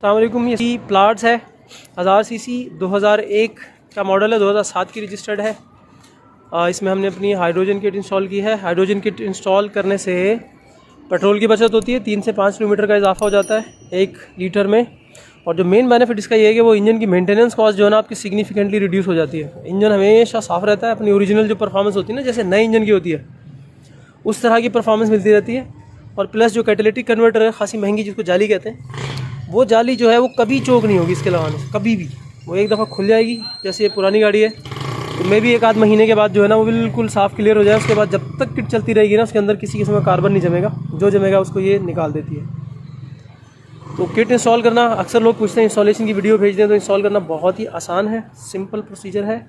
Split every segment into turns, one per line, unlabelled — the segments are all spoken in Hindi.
अस्सलामुअलैकुम। ये प्लाट्स है 1000 सीसी 2001 का मॉडल है, 2007 की रजिस्टर्ड है। इसमें हमने अपनी हाइड्रोजन किट इंस्टॉल की है। हाइड्रोजन किट इंस्टॉल करने से पेट्रोल की बचत होती है, 3 से 5 किलोमीटर का इजाफा हो जाता है 1 लीटर में। और जो मेन बेनिफिट इसका ये है कि वो इंजन की मेंटेनेंस कॉस्ट जो है ना आपकी सिग्निफिकेंटली रिड्यूस हो जाती है। इंजन हमेशा साफ़ रहता है, अपनी ओरिजिनल जो परफॉर्मेंस होती है ना, जैसे नए इंजन की होती है उस तरह की परफॉर्मेंस मिलती रहती है। और प्लस जो कैटालिटिक कन्वर्टर है खासी महंगी, जिसको जाली कहते हैं, वो जाली जो है वो कभी चोक नहीं होगी इसके लगाने से, कभी भी। वो एक दफ़ा खुल जाएगी, जैसे ये पुरानी गाड़ी है तो मे भी 1 आध महीने के बाद जो है ना वो बिल्कुल साफ़ क्लियर हो जाए। उसके बाद जब तक किट चलती रहेगी ना उसके अंदर किसी किस्म का कार्बन नहीं जमेगा, जो जमेगा उसको ये निकाल देती है। तो किट इंस्टॉल करना, अक्सर लोग पूछते हैं इंस्टॉलेशन की वीडियो भेज दें, तो इंस्टॉल करना बहुत ही आसान है, सिंपल प्रोसीजर है।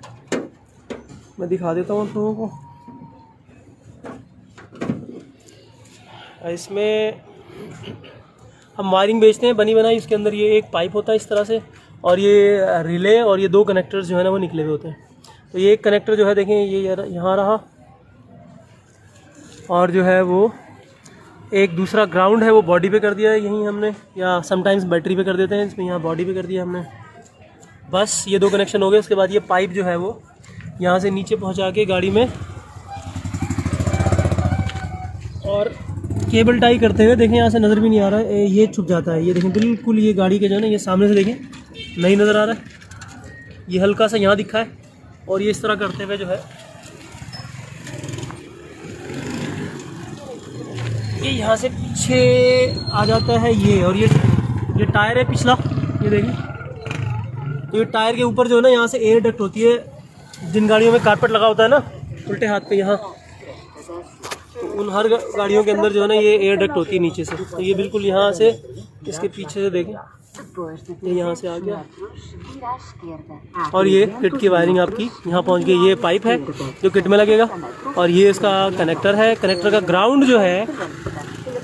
मैं दिखा देता हूँ आप लोगों को। इसमें हम वायरिंग बेचते हैं बनी बनाई। इसके अंदर ये एक पाइप होता है इस तरह से, और ये रिले और ये 2 कनेक्टर्स जो है ना वो निकले हुए होते हैं। तो ये एक कनेक्टर जो है देखें ये यहाँ रहा, और जो है वो एक दूसरा ग्राउंड है वो बॉडी पे कर दिया है यहीं हमने, या समटाइम्स बैटरी पे कर देते हैं। इसमें यहाँ बॉडी पे कर दिया हमने। बस ये 2 कनेक्शन हो गए। उसके बाद ये पाइप जो है वो यहाँ से नीचे पहुँचा के गाड़ी में और केबल टाई करते हुए देखें, यहाँ से नज़र भी नहीं आ रहा है, ये छुप जाता है। ये देखें बिल्कुल, ये गाड़ी के जो है ना ये सामने से देखें नहीं नज़र आ रहा है, ये हल्का सा यहाँ दिखा है। और ये इस तरह करते हुए जो है ये यहाँ से पीछे आ जाता है ये। और ये टायर है पिछला, ये देखें। तो ये टायर के ऊपर जो है ना यहाँ से एयर डक्ट होती है। जिन गाड़ियों में कारपेट लगा होता है ना उल्टे हाथ पे यहाँ, तो उन हर गाड़ियों के अंदर जो है ना ये एयर डक्ट होती है नीचे से। तो ये बिल्कुल यहाँ से इसके पीछे से देखें, ये यहाँ से आ गया। और ये किट की वायरिंग आपकी यहाँ पहुँच गई। ये पाइप है जो किट में लगेगा, और ये इसका कनेक्टर है। कनेक्टर का ग्राउंड जो है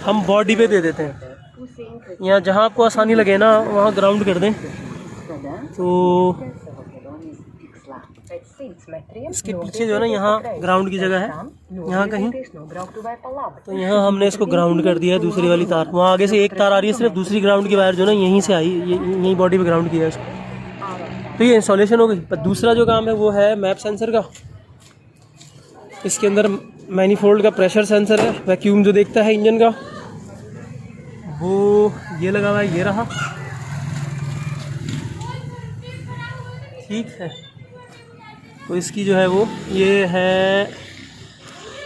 हम बॉडी पे दे देते हैं। यहाँ जहाँ आपको आसानी लगे ना वहाँ ग्राउंड कर दें। तो इसके पीछे जो है ना यहाँ ग्राउंड की जगह है, यहाँ कहीं। तो यहाँ हमने इसको ग्राउंड कर दिया है। दूसरी वाली तार वहाँ आगे से एक तार आ रही है सिर्फ, दूसरी ग्राउंड की वायर जो है ना यहीं से आई, यहीं बॉडी पे ग्राउंड किया है इसको। तो ये इंस्टॉलेशन हो गई। पर दूसरा जो काम है वो है मैप सेंसर का। इसके अंदर मैनीफोल्ड का प्रेशर सेंसर है, वैक्यूम जो देखता है इंजन का, वो ये लगा हुआ है, ये रहा। ठीक है, तो इसकी जो है वो ये है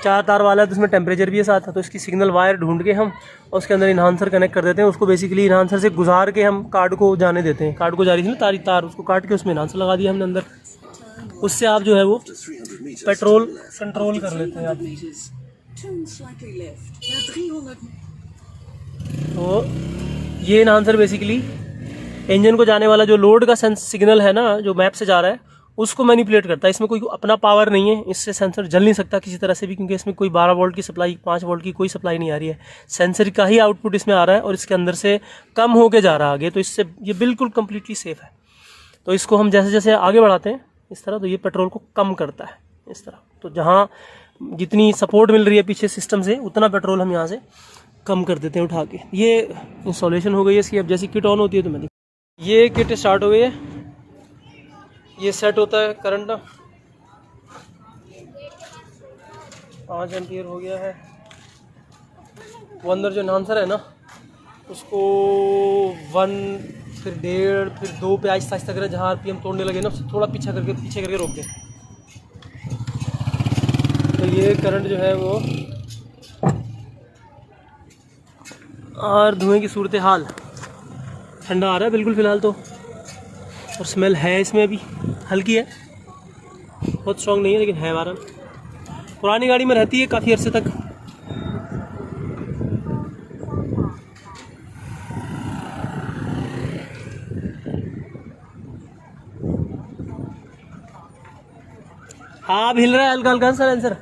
4 तार वाला है, तो इसमें टेम्परेचर भी है साथ। तो इसकी सिग्नल वायर ढूंढ के हम उसके अंदर इन्हांसर कनेक्ट कर देते हैं। उसको बेसिकली इन्हांसर से गुजार के हम कार्ड को जाने देते हैं। कार्ड को जा रही थी ना तार, उसको काट के उसमें इन्हांसर लगा दिया हमने अंदर। उससे आप जो है वो पेट्रोल कंट्रोल कर लेते हैं आप। तो ये इन्हांसर बेसिकली इंजन को जाने वाला जो लोड का सिग्नल है ना, जो मैप से जा रहा है, उसको मैनिपुलेट करता है। इसमें कोई अपना पावर नहीं है, इससे सेंसर जल नहीं सकता किसी तरह से भी, क्योंकि इसमें कोई 12 वोल्ट की सप्लाई, 5 वोल्ट की कोई सप्लाई नहीं आ रही है। सेंसर का ही आउटपुट इसमें आ रहा है और इसके अंदर से कम होके जा रहा है आगे। तो इससे ये बिल्कुल कम्प्लीटली सेफ़ है। तो इसको हम जैसे जैसे आगे बढ़ाते हैं इस तरह, तो ये पेट्रोल को कम करता है इस तरह। तो जहाँ जितनी सपोर्ट मिल रही है पीछे सिस्टम से, उतना पेट्रोल हम यहाँ से कम कर देते हैं उठा के। ये इंस्टॉलेशन हो गई है इसकी। अब जैसी किट ऑन होती है तो मैं ये किट स्टार्ट हो गई है। ये सेट होता है करंट ना, 5 एम्पियर हो गया है। वो अंदर जो इन्हांसर है ना उसको 1, फिर 1.5, फिर 2 पे आहिस्ता आहिस्ता करें। जहाँ आरपीएम तोड़ने लगे ना उससे थोड़ा पीछे करके रोक दें। तो ये करंट जो है वो, और धुएं की सूरत हाल, ठंडा आ रहा है बिल्कुल फ़िलहाल तो। और स्मेल है इसमें अभी हल्की है, बहुत स्ट्रॉन्ग नहीं है, लेकिन है वारन। पुरानी गाड़ी में रहती है काफ़ी अरसे तक। हाँ अब हिल रहा है हल्का हल्का सर।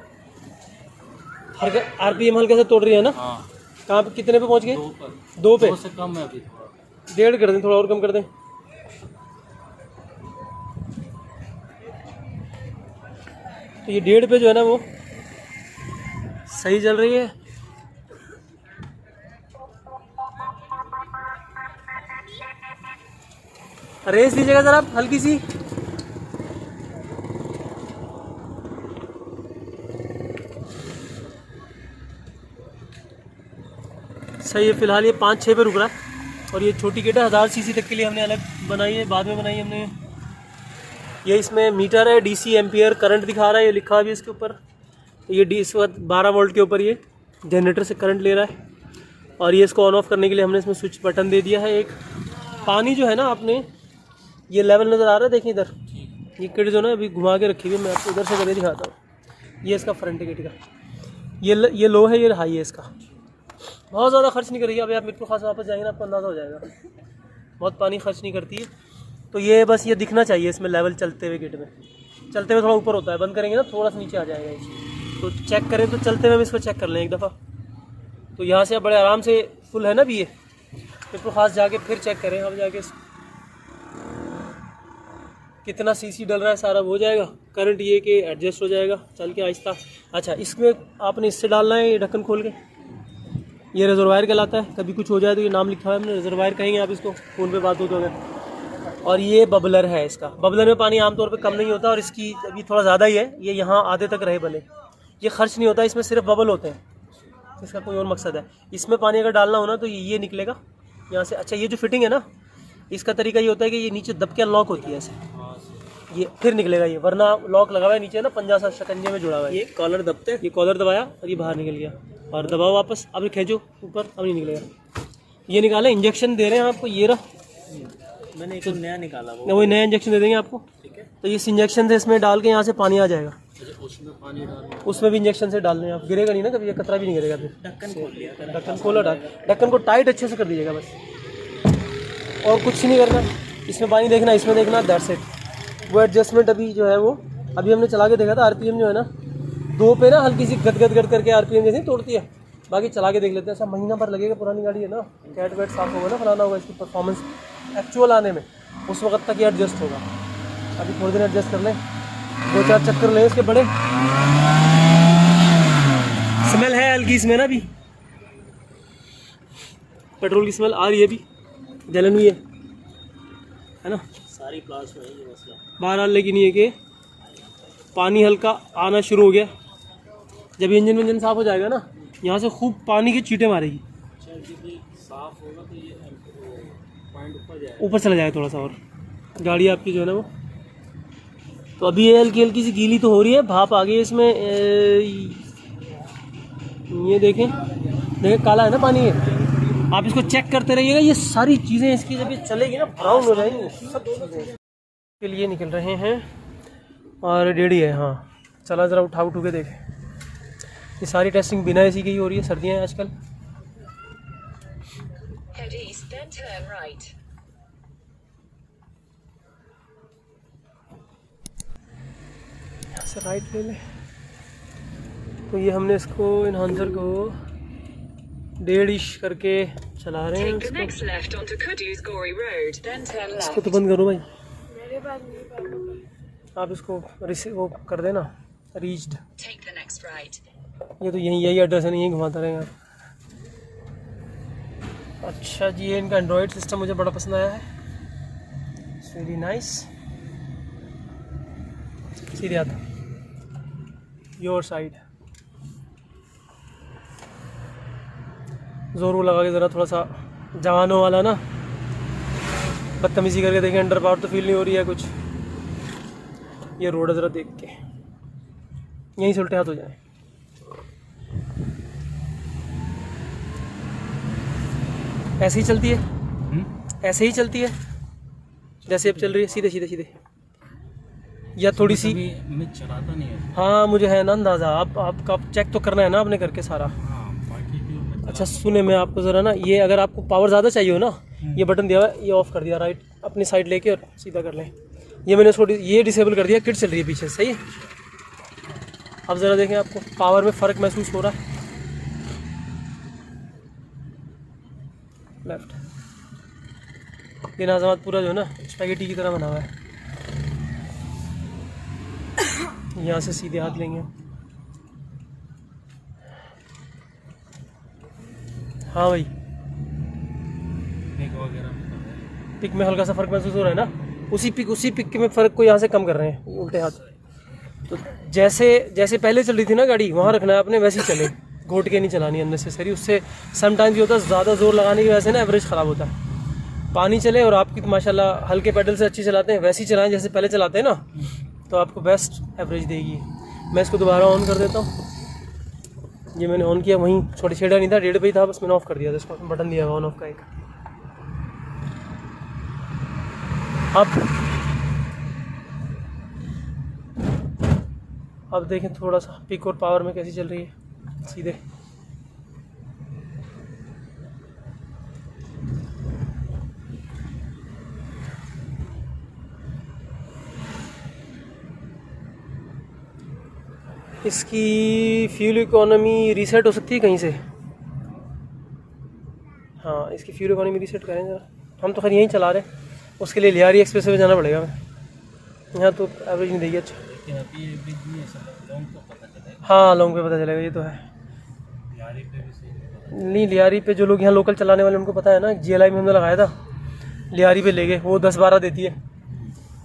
आरपीएम हल्के से तोड़ रही है ना। कहाँ पे, कितने पे पहुँच गए? 2 पे।
2 से कम है अभी।
1.5 कर दें, थोड़ा और कम कर दें। तो ये 1.5 पे जो है ना वो सही चल रही है। रेस दीजिएगा ज़रा आप हल्की सी। सही है, फ़िलहाल ये 5-6 पे रुक रहा है। और ये छोटी किट है 1000 सीसी तक के लिए हमने अलग बनाई है, बाद में बनाई है हमने। ये इसमें मीटर है, डीसी एम्पियर करंट दिखा रहा है, ये लिखा है भी इसके ऊपर। ये इस वक्त 12 वोल्ट के ऊपर ये जनरेटर से करंट ले रहा है। और ये इसको ऑन ऑफ करने के लिए हमने इसमें स्विच बटन दे दिया है एक। पानी जो है ना, आपने ये लेवल नज़र आ रहा है, देखिए इधर ये किट जो ना अभी घुमा के रखी हुई है, मैं आपको उधर से करके दिखाता हूँ। ये इसका फ्रंट किट का ये लो है, ये हाई है इसका। बहुत ज़्यादा खर्च नहीं करेगी। अभी आप मिट्टू खास वापस जाएंगे ना, आपको अंदाज़ा हो जाएगा, बहुत पानी खर्च नहीं करती है। तो ये बस ये दिखना चाहिए इसमें लेवल चलते हुए, किट में चलते हुए थोड़ा ऊपर होता है, बंद करेंगे ना थोड़ा सा नीचे आ जाएगा ये। तो चेक करें तो चलते हुए हम इसको चेक कर लें एक दफ़ा। तो यहाँ से आप बड़े आराम से फुल है ना भी ये, मिट्टू खास जाके फिर चेक करें अब जाके कितना सीसी डल रहा है, सारा हो जाएगा। करंट ये कि एडजस्ट हो जाएगा चल के आहिस्ता। अच्छा, इसमें आपने इससे डालना है, ये ढक्कन खोल के, ये रिजर्वायर कहलाता है। कभी कुछ हो जाए तो ये नाम लिखा हुआ है हमने, रिजर्वायर कहेंगे आप इसको, फ़ोन पे बात हो तो अगर। और ये बबलर है इसका। बबलर में पानी आमतौर पे कम नहीं होता, और इसकी अभी थोड़ा ज़्यादा ही है, ये यहाँ आधे तक रहे भले। ये खर्च नहीं होता, इसमें सिर्फ बबल होते हैं, इसका कोई और मकसद है। इसमें पानी अगर डालना हो ना तो ये निकलेगा यहाँ से। अच्छा, ये जो फिटिंग है ना, इसका तरीका ये होता है कि ये नीचे दब के अनलॉक होती है ऐसे, ये फिर निकलेगा ये, वरना लॉक लगा हुआ है नीचे ना, पंजा सा शकंजे में जुड़ा हुआ है। ये कॉलर दबते हैं, ये कॉलर दबाया और ये बाहर निकल गया, और दबाओ वापस, अब खींचो ऊपर, अब नहीं निकलेगा। ये निकाले, इंजेक्शन दे रहे हैं आपको, ये रहा,
मैंने एक नया निकाला,
वही नया इंजेक्शन दे देंगे आपको।
ठीक है।
तो इस इंजेक्शन से इसमें डाल के यहाँ से पानी आ जाएगा,
उसमें पानी डाल,
उसमें भी इंजेक्शन से डालने आप, गिरेगा नहीं ना कभी, ये कतरा भी नहीं गिरेगा। फिर
ढक्कन खोल लिया,
ढक्कन खोलो, ढक्कन को टाइट अच्छे से कर दीजिएगा बस, और कुछ नहीं करना। इसमें पानी देखना, इसमें देखना, दैट्स इट। वो एडजस्टमेंट अभी जो है वो, अभी हमने चला के देखा था, आरपीएम जो है ना 2 पे ना हल्की सी गद करके आरपीएम जैसे तोड़ती है। बाकी चला के देख लेते हैं, ऐसा महीना भर लगेगा, पुरानी गाड़ी है ना, कैट वेट साफ होगा ना, फलाना होगा, इसकी परफॉर्मेंस एक्चुअल आने में उस वक्त तक ये एडजस्ट होगा। अभी थोड़ी देर एडजस्ट कर लें, 2-4 चक्कर लें इसके बड़े। स्मेल है हल्की इसमें ना, अभी पेट्रोल की स्मेल आ रही है, अभी जलन हुई है ना,
सारी प्लास में ये मसला।
बहरहाल लेकिन ये कि पानी हल्का आना शुरू हो गया। जब इंजन साफ़ हो जाएगा ना, यहाँ से खूब पानी की चीटें मारेगी,
साफ होगा तो ये पॉइंट ऊपर जाएगा,
ऊपर चला जाएगा थोड़ा सा, और गाड़ी आपकी जो है ना वो। तो अभी ये हल्की सी गीली तो हो रही है, भाप आ गई है इसमें। ये देखें काला है ना पानी, ये आप इसको चेक करते रहिएगा। ये सारी चीज़ें इसकी जब ये चलेगी ना, ब्राउन हो जाएंगी सब चीज़ें के लिए निकल रहे हैं। और रेडी है, हाँ चला ज़रा उठा के देखें। ये सारी टेस्टिंग बिना एसी की ही हो रही है, सर्दियाँ हैं आजकल। यहाँ से राइट ले लें। तो ये हमने इसको इन्हांसर को 1.5 करके चला रहे हैं इसको। तो बंद करो भाई, आप इसको वो कर देना, रीच्ड। ये तो यही एड्रेस है, यहीं घुमाता रहेंगे आप। अच्छा जी, ये इनका एंड्रॉयड सिस्टम मुझे बड़ा पसंद आया है, इट्स वेरी नाइस। सीधे आता, योर साइड, जोर वो लगा के ज़रा थोड़ा सा जवानों वाला ना, बदतमीजी करके देखें, अंडर पावर तो फील नहीं हो रही है कुछ। ये रोड ज़रा देख के, यहीं से उल्टे हाथ हो जाए। ऐसे ही चलती है, ऐसे ही चलती है जैसे अब चल रही है, सीधे सीधे सीधे, या थोड़ी सी।
मैं चलाता नहीं है।
हाँ मुझे है ना अंदाज़ा, आपका चेक तो करना है ना आपने करके सारा।
हाँ, बाकी तो
अच्छा सुने, मैं आपको ज़रा ना, ये अगर आपको पावर ज़्यादा चाहिए हो ना, ये बटन दिया हुआ है, ये ऑफ़ कर दिया, राइट अपनी साइड लेके और सीधा कर लें। ये मैंने इसको ये डिसेबल कर दिया, किट चल रही है पीछे, सही है। अब ज़रा देखें, आपको पावर में फ़र्क महसूस हो रहा है। लेफ्ट, ये नाज़ामात पूरा जो है ना स्पैगेटी की तरह बना हुआ है। यहाँ से सीधे हाथ लेंगे, हाँ भाई,
वगैरह
पिक में हल्का सा फ़र्क महसूस हो रहा है ना, उसी पिक में फ़र्क को यहाँ से कम कर रहे हैं उल्टे हाथ। तो जैसे पहले चल रही थी ना गाड़ी, वहाँ रखना है अपने, वैसे ही चले, घोट के नहीं चलानी अननेसेसरी। उससे समटाइम्स ये होता है ज़्यादा ज़ोर लगाने की वजह से ना एवरेज ख़राब होता है। पानी चले और आपकी तो माशाल्लाह हल्के पेडल से अच्छी चलाते हैं, वैसे ही चलाएं जैसे पहले चलाते हैं ना, तो आपको बेस्ट एवरेज देगी। मैं इसको दोबारा ऑन कर देता हूँ। ये मैंने ऑन किया, वहीं छोटे छेड़ा नहीं था, 1.5 पे ही था, बस मैंने ऑफ कर दिया था इसको, बटन दिया हुआ ऑन ऑफ का एक। अब देखें थोड़ा सा पिक और पावर में कैसी चल रही है सीधे। इसकी फ्यूल इकोनॉमी रीसेट हो सकती है कहीं से। हाँ, इसकी फ्यूल इकोनॉमी रीसेट करें ज़रा। हम तो खैर यहीं चला रहे हैं, उसके लिए लियारी एक्सप्रेस वे जाना पड़ेगा हमें। यहाँ तो एवरेज नहीं देगी अच्छा। हाँ, लॉन्ग पे पता चलेगा, ये तो है। नहीं, लियारी पे जो लोग यहाँ लोकल चलाने वाले उनको पता है ना। GLI में हमने लगाया था, लियारी पे ले गए, वो 10-12 देती है,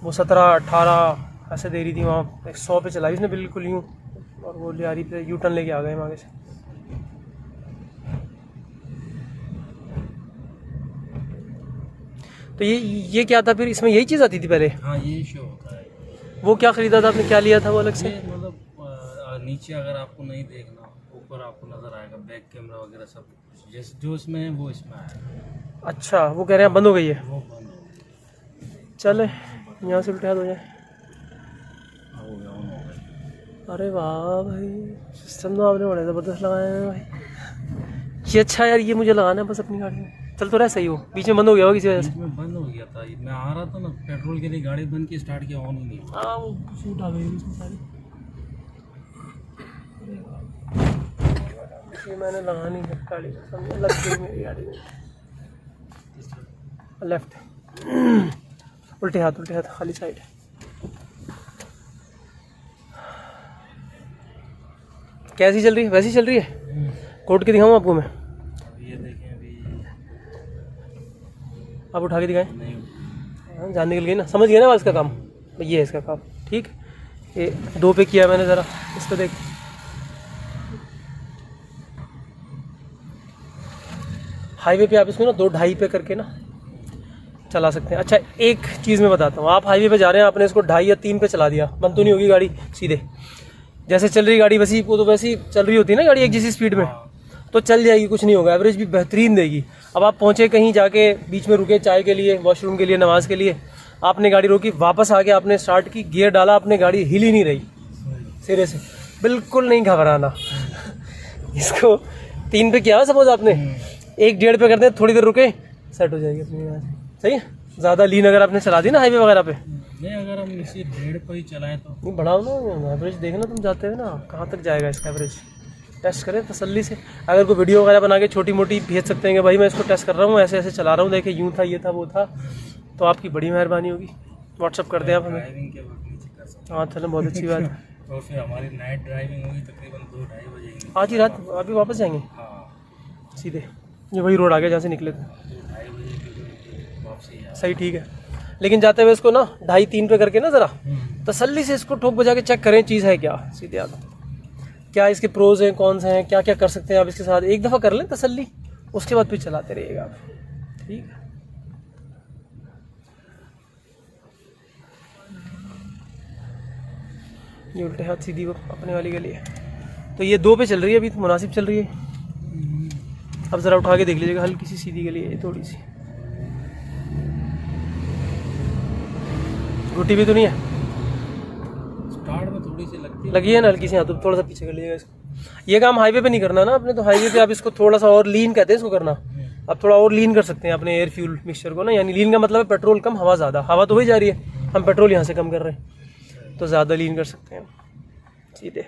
वो 17-18 ऐसे दे रही थी वहाँ। 100 पे चलाई इसने बिल्कुल यूँ, और वो लियारी पे यू टर्न लेके आ गए आगे से। तो ये क्या था फिर, इसमें यही चीज़ आती थी पहले?
हाँ, ये शो होता है।
वो क्या ख़रीदा था आपने, क्या लिया था वो अलग से?
मतलब नीचे अगर आपको नहीं देखना, ऊपर आपको नज़र आएगा बैक कैमरा वगैरह सब कुछ, जैसे जो इसमें है वो इसमें आएगा।
अच्छा, वो कह रहे हैं बंद हो गई है।
वो बंद हो गई।
चले यहाँ से उल्टा हो जाए।
हो गया।
अरे वाह भाई, सिस्टम तो आपने बड़े ज़बरदस्त लगाए हैं भाई। ये अच्छा यार, ये मुझे लगाना है बस अपनी गाड़ी में। चल तो रहा सही हो, बीच में बंद हो गया हो किसी वजह से?
बीच में बंद हो गया था, मैं आ रहा था ना पेट्रोल के लिए, गाड़ी बंद की, स्टार्ट किया, ऑन ही नहीं।
हाँ, वो शूट आ गई इसमें सारी। ये मैंने लगानी है गाड़ी, समझे, लग गई मेरी गाड़ी में। लेफ्ट, उल्टे हाथ खाली साइड। कैसी चल रही है? वैसी चल रही है। कोट के दिखाऊँ आपको मैं?
ये देखें अभी,
आप उठा के दिखाएं।
नहीं,
हाँ, जान निकल गई ना, समझ गया ना इसका काम। ये है इसका काम, ठीक। ये 2 पे किया मैंने, ज़रा इसको देख। हाईवे पे आप इसको ना 2-2.5 पे करके ना चला सकते हैं। अच्छा, एक चीज़ मैं बताता हूँ, आप हाईवे पे जा रहे हैं, आपने इसको 2.5 या 3 पे चला दिया, बंद तो नहीं होगी गाड़ी सीधे। जैसे चल रही गाड़ी वैसी वो तो वैसी चल रही होती है ना गाड़ी, एक जैसी स्पीड में, तो चल जाएगी, कुछ नहीं होगा, एवरेज भी बेहतरीन देगी। अब आप पहुँचे कहीं जाके, बीच में रुके चाय के लिए, वॉशरूम के लिए, नमाज के लिए, आपने गाड़ी रोकी, वापस आके आपने स्टार्ट की, गियर डाला, आपने गाड़ी हिल ही नहीं रही सिरे से, बिल्कुल नहीं घबराना। इसको 3 पे किया सपोज आपने, 1-1.5 पे करते हैं, थोड़ी देर रुके, सेट हो जाएगी अपनी गाड़ी। सही है। ज़्यादा लीन अगर आपने चला दी ना हाईवे वगैरह पे,
नहीं, अगर हम इसी 1.5 पर ही चलाएं तो
नहीं बढ़ाओ ना एवरेज, देखना तुम जाते हो ना कहाँ तक जाएगा इसका एवरेज, टेस्ट करें तसल्ली से। अगर कोई वीडियो वगैरह बना के छोटी मोटी भेज सकते हैं कि भाई मैं इसको टेस्ट कर रहा हूँ, ऐसे ऐसे चला रहा हूँ, देखे यूँ था, ये था, वो था, तो आपकी बड़ी मेहरबानी होगी। व्हाट्सअप कर दें आप हमें।
ड्राइविंग के वक्त नीचे कर सकते
हाँ, चलो बहुत अच्छी बात है।
हैं। और फिर हमारी नाइट ड्राइविंग होगी तकरीबन 2-2:30 बजे।
आज ही रात अभी वापस जाएंगे
हाँ,
सीधे, ये वही रोड आ गया जहाँ से निकले थे।
2:30 बजे की वापसी है।
सही, ठीक है। लेकिन जाते हुए इसको ना 2.5-3 पे करके ना ज़रा तसल्ली से इसको ठोक बजा के चेक करें चीज़ है क्या, सीधे आप क्या इसके प्रोज हैं, कौन से हैं, क्या क्या कर सकते हैं आप इसके साथ, एक दफ़ा कर लें तसल्ली, उसके बाद फिर चलाते रहिएगा आप, ठीक है। ये उल्टे हाथ सीधी वो अपने वाली के लिए, तो ये 2 पे चल रही है अभी, तो मुनासिब चल रही है। अब ज़रा उठा के देख लीजिएगा, हल्की सी सीधी के लिए, थोड़ी सी घुटी भी तो नहीं है,
स्टार्ट में थोड़ी सी
लगी है ना हल्की सी, हाँ, तो थोड़ा सा पीछे कर लीजिएगा इसको। ये काम हाईवे पे नहीं करना ना अपने, तो हाईवे पे आप इसको थोड़ा सा और लीन कहते हैं इसको करना, आप थोड़ा और लीन कर सकते हैं अपने एयर फ्यूल मिक्सचर को ना, यानी लीन का मतलब है पेट्रोल कम हवा ज़्यादा, हवा तो वही जा रही है, हम पेट्रोल यहाँ से कम कर रहे हैं, तो ज़्यादा लीन कर सकते हैं सीधे।